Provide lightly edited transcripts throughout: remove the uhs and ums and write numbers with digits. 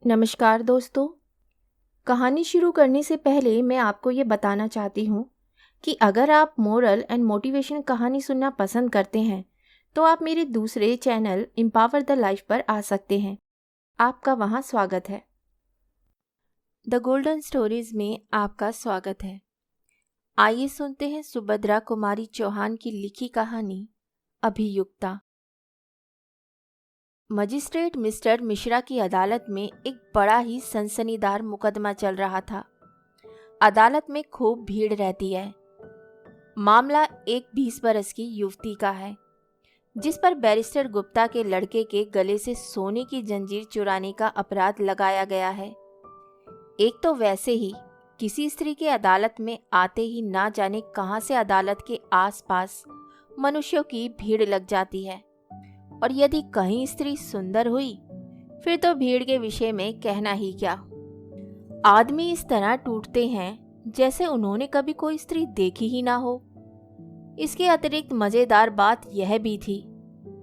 नमस्कार दोस्तों। कहानी शुरू करने से पहले मैं आपको ये बताना चाहती हूँ कि अगर आप मोरल एंड मोटिवेशन कहानी सुनना पसंद करते हैं तो आप मेरे दूसरे चैनल एम्पावर द लाइफ पर आ सकते हैं। आपका वहाँ स्वागत है। द गोल्डन स्टोरीज में आपका स्वागत है। आइए सुनते हैं सुभद्रा कुमारी चौहान की लिखी कहानी अभियुक्ता। मजिस्ट्रेट मिस्टर मिश्रा की अदालत में एक बड़ा ही सनसनीदार मुकदमा चल रहा था। अदालत में खूब भीड़ रहती है। मामला एक 20 बरस की युवती का है जिस पर बैरिस्टर गुप्ता के लड़के के गले से सोने की जंजीर चुराने का अपराध लगाया गया है। एक तो वैसे ही किसी स्त्री के अदालत में आते ही ना जाने कहां से अदालत के आसपास मनुष्यों की भीड़ लग जाती है, और यदि कहीं स्त्री सुंदर हुई फिर तो भीड़ के विषय में कहना ही क्या। आदमी इस तरह टूटते हैं जैसे उन्होंने कभी कोई स्त्री देखी ही ना हो। इसके अतिरिक्त मजेदार बात यह भी थी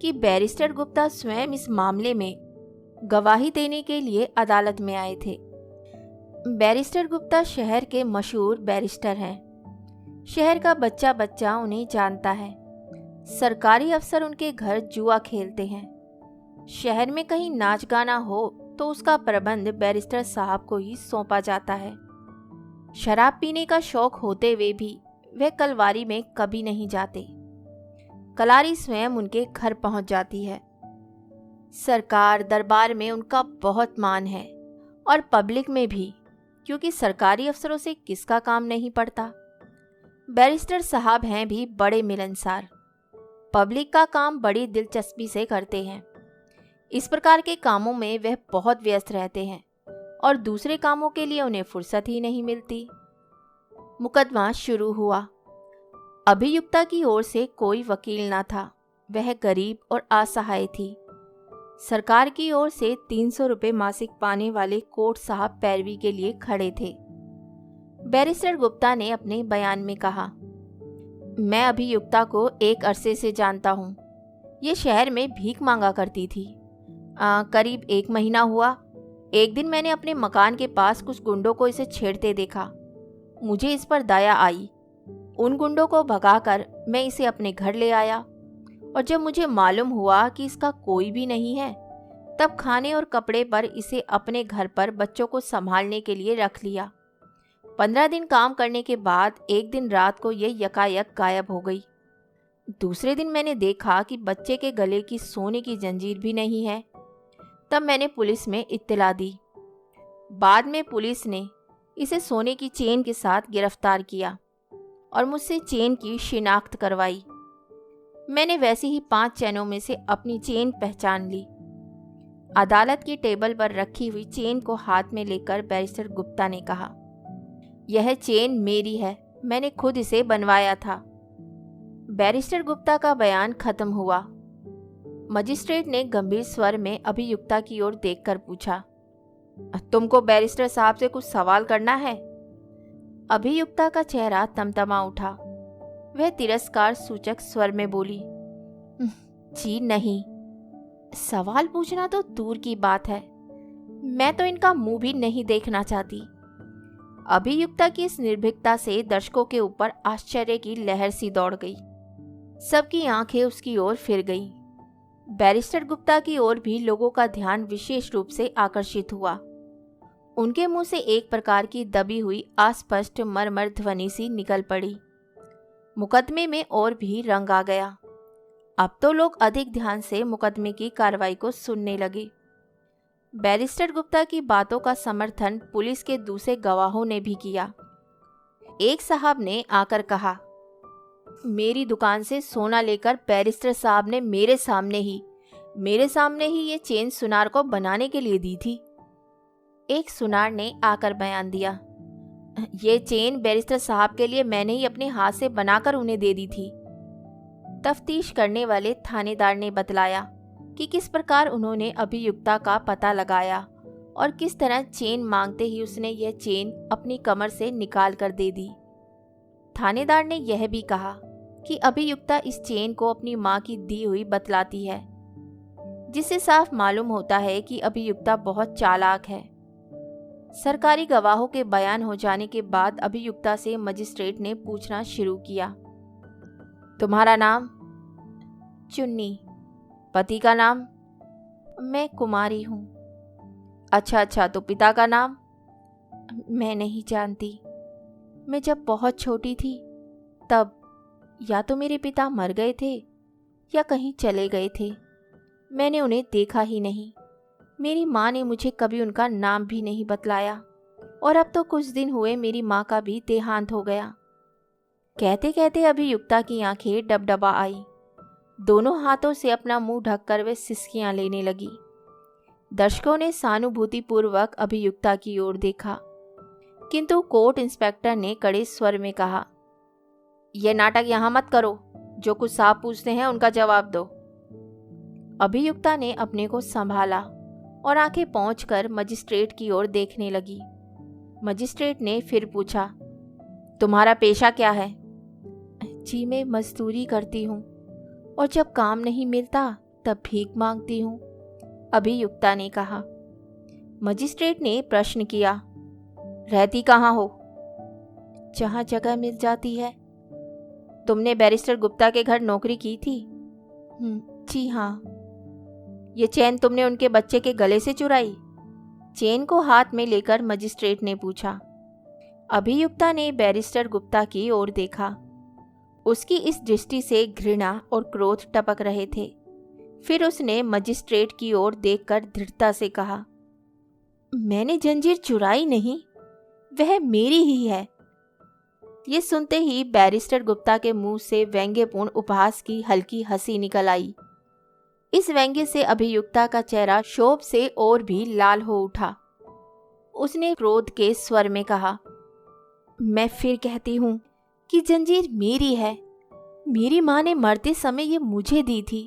कि बैरिस्टर गुप्ता स्वयं इस मामले में गवाही देने के लिए अदालत में आए थे। बैरिस्टर गुप्ता शहर के मशहूर बैरिस्टर हैं। शहर का बच्चा बच्चा उन्हें जानता है। सरकारी अफसर उनके घर जुआ खेलते हैं। शहर में कहीं नाच गाना हो तो उसका प्रबंध बैरिस्टर साहब को ही सौंपा जाता है। शराब पीने का शौक होते हुए भी वह कलवारी में कभी नहीं जाते। कलारी स्वयं उनके घर पहुंच जाती है। सरकार दरबार में उनका बहुत मान है और पब्लिक में भी, क्योंकि सरकारी अफसरों से किसका काम नहीं पड़ता। बैरिस्टर साहब हैं भी बड़े मिलनसार। पब्लिक का काम बड़ी दिलचस्पी से करते हैं। इस प्रकार के कामों में वह बहुत व्यस्त रहते हैं और दूसरे कामों के लिए उन्हें फुर्सत ही नहीं मिलती। मुकदमा शुरू हुआ। अभियुक्ता की ओर से कोई वकील ना था। वह गरीब और असहाय थी। सरकार की ओर से 300 रुपये मासिक पाने वाले कोर्ट साहब पैरवी के लिए खड़े थे। बैरिस्टर गुप्ता ने अपने बयान में कहा, मैं अभियुक्ता को एक अरसे से जानता हूँ। ये शहर में भीख मांगा करती थी। करीब 1 महीना हुआ। एक दिन मैंने अपने मकान के पास कुछ गुंडों को इसे छेड़ते देखा। मुझे इस पर दया आई। उन गुंडों को भगाकर मैं इसे अपने घर ले आया, और जब मुझे मालूम हुआ कि इसका कोई भी नहीं है तब खाने और कपड़े पर इसे अपने घर पर बच्चों को संभालने के लिए रख लिया। 15 दिन काम करने के बाद एक दिन रात को ये यकायक गायब हो गई। दूसरे दिन मैंने देखा कि बच्चे के गले की सोने की जंजीर भी नहीं है। तब मैंने पुलिस में इत्तला दी। बाद में पुलिस ने इसे सोने की चेन के साथ गिरफ्तार किया और मुझसे चेन की शिनाख्त करवाई। मैंने वैसी ही 5 चैनों में से अपनी चेन पहचान ली। अदालत की टेबल पर रखी हुई चेन को हाथ में लेकर बैरिस्टर गुप्ता ने कहा, यह चेन मेरी है, मैंने खुद इसे बनवाया था। बैरिस्टर गुप्ता का बयान खत्म हुआ। मजिस्ट्रेट ने गंभीर स्वर में अभियुक्ता की ओर देखकर पूछा, तुमको बैरिस्टर साहब से कुछ सवाल करना है? अभियुक्ता का चेहरा तमतमा उठा। वह तिरस्कार सूचक स्वर में बोली, जी नहीं, सवाल पूछना तो दूर की बात है, मैं तो इनका मुंह भी नहीं देखना चाहती। अभियुक्ता की इस निर्भीकता से दर्शकों के ऊपर आश्चर्य की लहर सी दौड़ गई। सबकी आंखें उसकी ओर फिर गईं। बैरिस्टर गुप्ता की ओर भी लोगों का ध्यान विशेष रूप से आकर्षित हुआ। उनके मुंह से एक प्रकार की दबी हुई अस्पष्ट मरमर ध्वनि सी निकल पड़ी। मुकदमे में और भी रंग आ गया। अब तो लोग अधिक ध्यान से मुकदमे की कार्रवाई को सुनने लगे। बैरिस्टर गुप्ता की बातों का समर्थन पुलिस के दूसरे गवाहों ने भी किया। एक साहब ने आकर कहा, मेरी दुकान से सोना लेकर बैरिस्टर साहब ने मेरे सामने ही ये चेन सुनार को बनाने के लिए दी थी। एक सुनार ने आकर बयान दिया, ये चेन बैरिस्टर साहब के लिए मैंने ही अपने हाथ से बनाकर उन्हें दे दी थी। तफ्तीश करने वाले थानेदार ने बतलाया कि किस प्रकार उन्होंने अभियुक्ता का पता लगाया और किस तरह चेन मांगते ही उसने यह चेन अपनी कमर से निकाल कर दे दी। थानेदार ने यह भी कहा कि अभियुक्ता इस चेन को अपनी मां की दी हुई बतलाती है। जिससे साफ मालूम होता है कि अभियुक्ता बहुत चालाक है। सरकारी गवाहों के बयान हो जाने के बाद अभियुक्ता से मजिस्ट्रेट ने पूछना शुरू किया। तुम्हारा नाम? चुन्नी। पति का नाम? मैं कुमारी हूँ। अच्छा, तो पिता का नाम? मैं नहीं जानती। मैं जब बहुत छोटी थी तब या तो मेरे पिता मर गए थे या कहीं चले गए थे। मैंने उन्हें देखा ही नहीं। मेरी माँ ने मुझे कभी उनका नाम भी नहीं बतलाया और अब तो कुछ दिन हुए मेरी माँ का भी देहांत हो गया। कहते कहते अभियुक्ता की आंखें डबडबा आई। दोनों हाथों से अपना मुंह ढककर वे सिसकियां लेने लगी। दर्शकों ने सहानुभूतिपूर्वक अभियुक्ता की ओर देखा, किंतु कोर्ट इंस्पेक्टर ने कड़े स्वर में कहा, यह नाटक यहां मत करो। जो कुछ साहब पूछते हैं उनका जवाब दो। अभियुक्ता ने अपने को संभाला और आंखें पहुंचकर मजिस्ट्रेट की ओर देखने लगी। मजिस्ट्रेट ने फिर पूछा, तुम्हारा पेशा क्या है? जी मैं मजदूरी करती हूँ और जब काम नहीं मिलता तब भीख मांगती हूँ, अभियुक्ता ने कहा। मजिस्ट्रेट ने प्रश्न किया, रहती कहाँ हो? जहाँ जगह मिल जाती है। तुमने बैरिस्टर गुप्ता के घर नौकरी की थी? जी हाँ। ये चेन तुमने उनके बच्चे के गले से चुराई? चेन को हाथ में लेकर मजिस्ट्रेट ने पूछा। अभियुक्ता ने बैरिस्टर गुप्ता की ओर देखा। उसकी इस दृष्टि से घृणा और क्रोध टपक रहे थे। फिर उसने मजिस्ट्रेट की ओर देखकर दृढ़ता से कहा, मैंने जंजीर चुराई नहीं, वह मेरी ही है। ये सुनते ही बैरिस्टर गुप्ता के मुंह से व्यंग्यपूर्ण उपहास की हल्की हंसी निकल आई। इस व्यंग्य से अभियुक्ता का चेहरा क्षोभ से और भी लाल हो उठा। उसने क्रोध के स्वर में कहा, मैं फिर कहती हूं कि जंजीर मेरी है। मेरी माँ ने मरते समय ये मुझे दी थी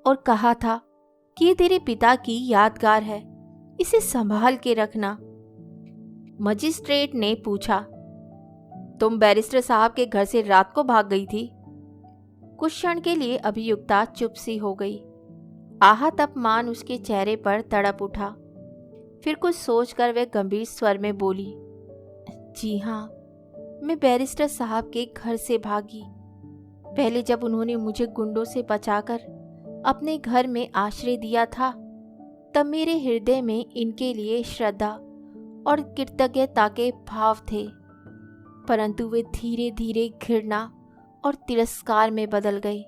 और कहा था कि ये तेरे पिता की यादगार है, इसे संभाल के रखना। मजिस्ट्रेट ने पूछा, तुम बैरिस्टर साहब के घर से रात को भाग गई थी? कुछ क्षण के लिए अभियुक्ता चुप सी हो गई। आहत अपमान उसके चेहरे पर तड़प उठा। फिर कुछ सोचकर वह गंभीर स्वर में बोली, जी हाँ, मैं बैरिस्टर साहब के घर से भागी। पहले जब उन्होंने मुझे गुंडों से बचाकर अपने घर में आश्रय दिया था, तब मेरे हृदय में इनके लिए श्रद्धा और कृतज्ञता के भाव थे, परंतु वे धीरे धीरे घृणा और तिरस्कार में बदल गए।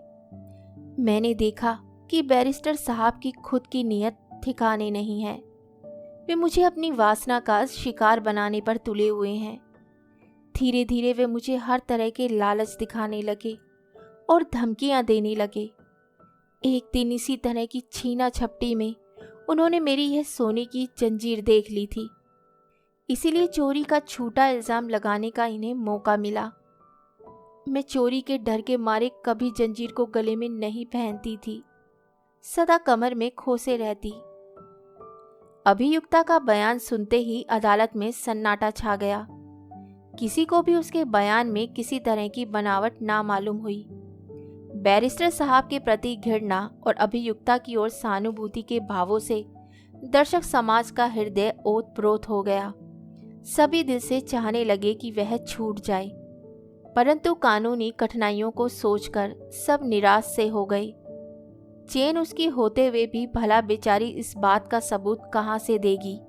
मैंने देखा कि बैरिस्टर साहब की खुद की नीयत ठिकाने नहीं है। वे मुझे अपनी वासना का शिकार बनाने पर तुले हुए हैं। धीरे धीरे वे मुझे हर तरह के लालच दिखाने लगे और धमकियां देने लगे। एक दिन इसी तरह की छीना झपटी में उन्होंने मेरी यह सोने की जंजीर देख ली थी। इसीलिए चोरी का झूठा इल्जाम लगाने का इन्हें मौका मिला। मैं चोरी के डर के मारे कभी जंजीर को गले में नहीं पहनती थी, सदा कमर में खोसे रहती। अभियुक्ता का बयान सुनते ही अदालत में सन्नाटा छा गया। किसी को भी उसके बयान में किसी तरह की बनावट ना मालूम हुई। बैरिस्टर साहब के प्रति घृणा और अभियुक्ता की ओर सहानुभूति के भावों से दर्शक समाज का हृदय ओतप्रोत हो गया। सभी दिल से चाहने लगे कि वह छूट जाए, परंतु कानूनी कठिनाइयों को सोचकर सब निराश से हो गए। चेन उसकी होते हुए भी भला बेचारी इस बात का सबूत कहाँ से देगी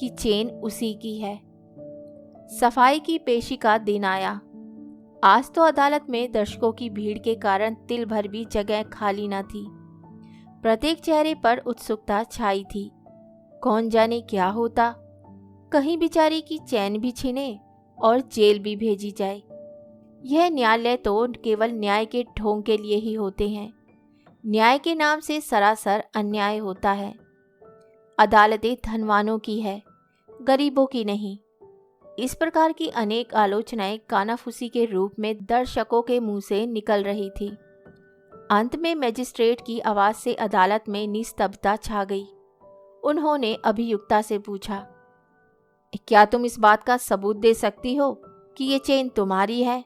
कि चेन उसी की है। सफाई की पेशी का दिन आया। आज तो अदालत में दर्शकों की भीड़ के कारण तिल भर भी जगह खाली न थी। प्रत्येक चेहरे पर उत्सुकता छाई थी। कौन जाने क्या होता, कहीं बेचारी की चैन भी छिने और जेल भी भेजी जाए। यह न्यायालय तो केवल न्याय के ढोंग के लिए ही होते हैं। न्याय के नाम से सरासर अन्याय होता है। अदालतें धनवानों की है, गरीबों की नहीं। इस प्रकार की अनेक आलोचनाएं कानाफूसी के रूप में दर्शकों के मुंह से निकल रही थी। अंत में मजिस्ट्रेट की आवाज से अदालत में निस्तब्धता छा गई। उन्होंने अभियुक्ता से पूछा, क्या तुम इस बात का सबूत दे सकती हो कि ये चेन तुम्हारी है?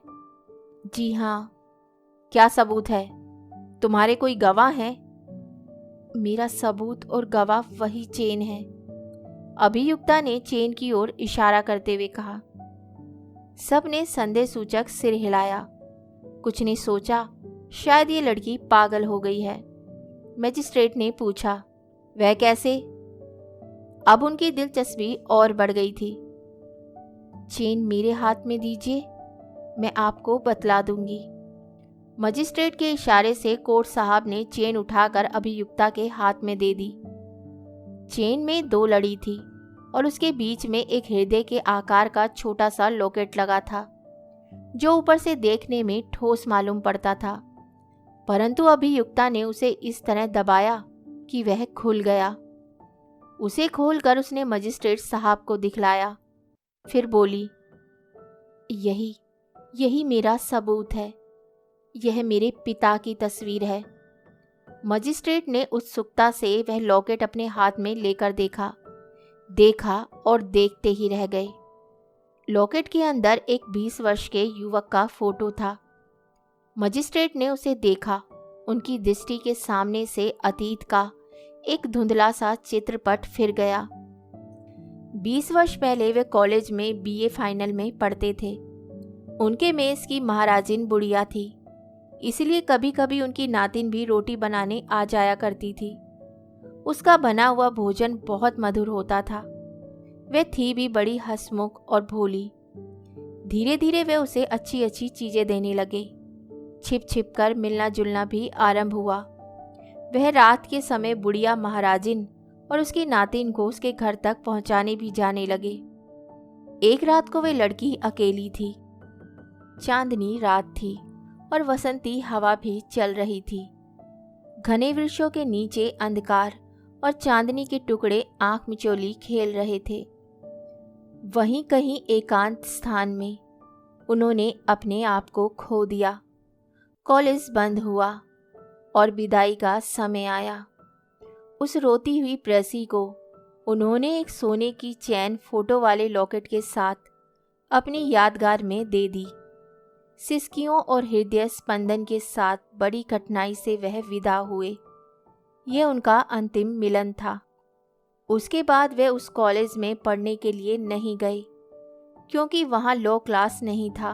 जी हाँ। क्या सबूत है? तुम्हारे कोई गवाह हैं? मेरा सबूत और गवाह वही चेन है, अभियुक्ता ने चेन की ओर इशारा करते हुए कहा। सबने संदेह सूचक सिर हिलाया। कुछ ने सोचा शायद ये लड़की पागल हो गई है। मजिस्ट्रेट ने पूछा, वह कैसे? अब उनकी दिलचस्पी और बढ़ गई थी। चेन मेरे हाथ में दीजिए, मैं आपको बतला दूंगी। मजिस्ट्रेट के इशारे से कोर्ट साहब ने चेन उठाकर अभियुक्ता के हाथ में दे दी। चेन में 2 लड़ी थी और उसके बीच में एक हृदय के आकार का छोटा सा लॉकेट लगा था, जो ऊपर से देखने में ठोस मालूम पड़ता था, परंतु अभियुक्ता ने उसे इस तरह दबाया कि वह खुल गया। उसे खोलकर उसने मजिस्ट्रेट साहब को दिखलाया। फिर बोली, यही मेरा सबूत है। यह मेरे पिता की तस्वीर है। मजिस्ट्रेट ने उत्सुकता से वह लॉकेट अपने हाथ में लेकर देखा और देखते ही रह गए। लॉकेट के अंदर एक 20 वर्ष के युवक का फोटो था। मजिस्ट्रेट ने उसे देखा। उनकी दृष्टि के सामने से अतीत का एक धुंधला सा चित्रपट फिर गया। 20 वर्ष पहले वे कॉलेज में बीए फाइनल में पढ़ते थे। उनके मेस की महाराजिन बुढ़िया थी, इसलिए कभी कभी उनकी नातिन भी रोटी बनाने आ जाया करती थी। उसका बना हुआ भोजन बहुत मधुर होता था। वे थी भी बड़ी हंसमुख और भोली। धीरे धीरे वे उसे अच्छी अच्छी चीजें देने लगे। छिप छिप कर मिलना जुलना भी आरंभ हुआ। वह रात के समय बुढ़िया महाराजिन और उसकी नातिन को उसके घर तक पहुंचाने भी जाने लगे। एक रात को वे लड़की अकेली थी। चांदनी रात थी और वसंती हवा भी चल रही थी। घने वृक्षों के नीचे अंधकार और चांदनी के टुकड़े आंख मिचौली खेल रहे थे। वहीं कहीं एकांत स्थान में उन्होंने अपने आप को खो दिया। कॉलेज बंद हुआ और विदाई का समय आया। उस रोती हुई प्रेसी को उन्होंने एक सोने की चैन फोटो वाले लॉकेट के साथ अपनी यादगार में दे दी। सिसकियों और हृदय स्पंदन के साथ बड़ी कठिनाई से वह विदा हुए। यह उनका अंतिम मिलन था। उसके बाद वे उस कॉलेज में पढ़ने के लिए नहीं गए, क्योंकि वहाँ लॉ क्लास नहीं था।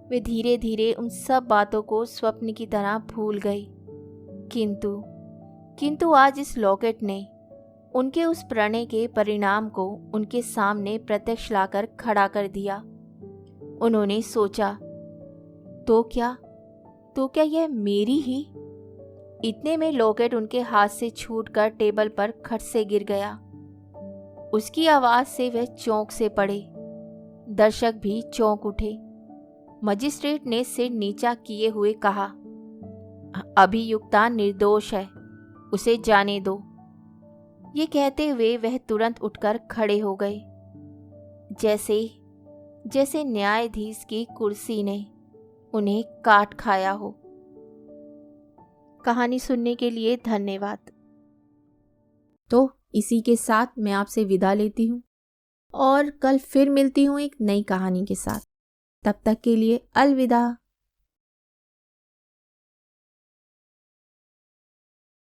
वे धीरे धीरे उन सब बातों को स्वप्न की तरह भूल गए। किंतु आज इस लॉकेट ने उनके उस प्रणय के परिणाम को उनके सामने प्रत्यक्ष लाकर खड़ा कर दिया। उन्होंने सोचा, तो क्या यह मेरी ही? इतने में लॉकेट उनके हाथ से छूटकर टेबल पर खट से गिर गया। उसकी आवाज से वह चौंक से पड़े। दर्शक भी चौंक उठे। मजिस्ट्रेट ने सिर नीचा किए हुए कहा, अभियुक्ता निर्दोष है, उसे जाने दो। ये कहते हुए वह तुरंत उठकर खड़े हो गए, जैसे न्यायाधीश की कुर्सी ने उन्हें काट खाया हो। कहानी सुनने के लिए धन्यवाद। तो इसी के साथ मैं आपसे विदा लेती हूँ और कल फिर मिलती हूँ एक नई कहानी के साथ। तब तक के लिए अलविदा।